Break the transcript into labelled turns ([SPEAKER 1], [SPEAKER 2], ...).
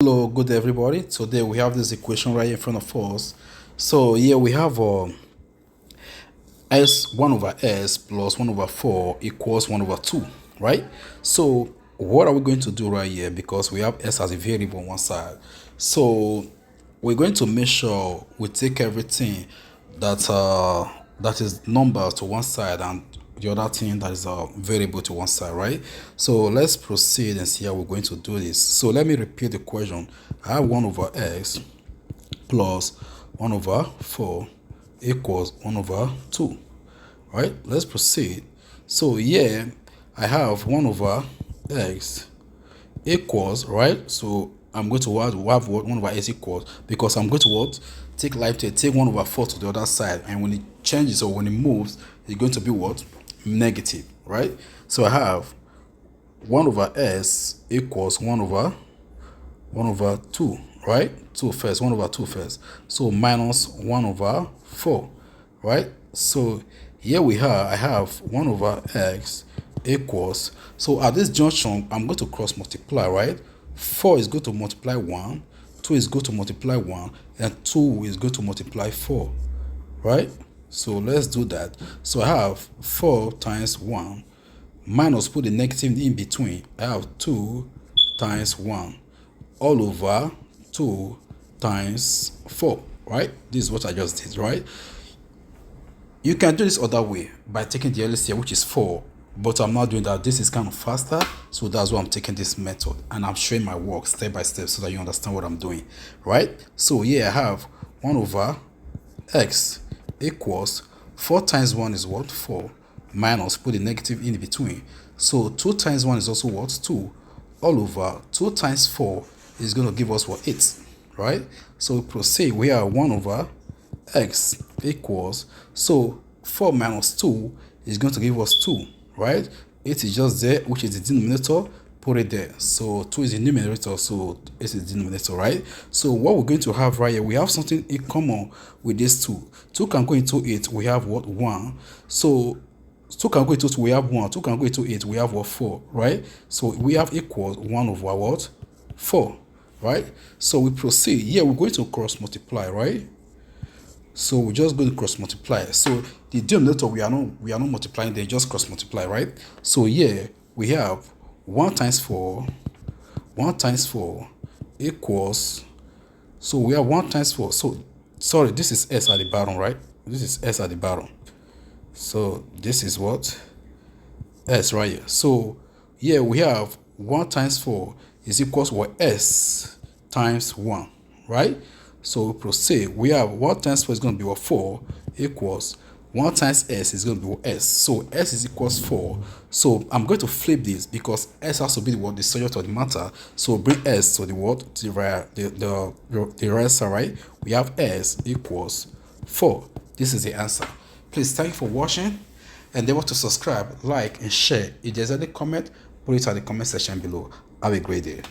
[SPEAKER 1] Hello, good everybody. Today we have this equation right in front of us. So here we have s 1 over s plus 1 over 4 equals 1 over 2, right? So what are we going to do right here? Because we have s as a variable on one side. So we're going to make sure we take everything that is number to one side and the other thing that is a variable to one side, right? So let's proceed and see how we're going to do this. So let me repeat the equation. I have 1 over x plus 1 over 4 equals 1 over 2, right? Let's proceed. So here I have 1 over x equals, right? So I'm going to have 1 over x equals, because I'm going to what? Take life to take 1 over 4 to the other side, and when it changes or when it moves, it's going to be what? Negative, right? So I have 1 over s equals 1 over 2, right? 2 first, 1 over 2 first. So minus 1 over 4, right? So here we are, I have 1 over x equals, so at this junction, I'm going to cross multiply, right? 4 is going to multiply 1, 2 is going to multiply 1, and 2 is going to multiply 4, right? So let's do that. So I have 4 times 1 minus, put the negative in between. I have 2 times 1 all over 2 times 4, right? This is what I just did, right? You can do this other way by taking the LCM, which is 4, but I'm not doing that. This is kind of faster, so that's why I'm taking this method, and I'm showing my work step by step so that you understand what I'm doing, right? So here I have 1 over x equals 4 times 1 is what? 4, minus, put the negative in between. So 2 times 1 is also what? 2, all over 2 times 4 is going to give us what? 8, right? So we proceed. We have 1 over x equals, so 4 minus 2 is going to give us 2, right? 8 is just there, which is the denominator. Put it there. So 2 is the numerator, so 8 is the denominator, right? So what we're going to have right here, we have something in common with these two. 2 can go into 8, we have what? 1. So 2 can go into 2, we have 1. 2 can go into 8, we have what? 4, right? So we have equals 1 over what? 4, right? So we proceed. Here we're going to cross multiply, right? So we're just going to cross multiply. So the denominator, we are not multiplying, they just cross multiply, right? So here we have 1 times 4 equals, so we have 1 times 4. So sorry, this is s at the bottom, right? This is s at the bottom. So this is what? S right here. So here we have 1 times 4 is equals what? S times 1, right? So we proceed. We have 1 times 4 is going to be what? 4 equals 1 times s is going to be what? S. So s is equals 4. So I'm going to flip this because s has to be what? The subject of the matter. So bring s to the what? To the right side, right? We have s equals 4. This is the answer. Please, thank you for watching. Endeavor to subscribe, like, and share. If there's any comment, put it at the comment section below. Have a great day.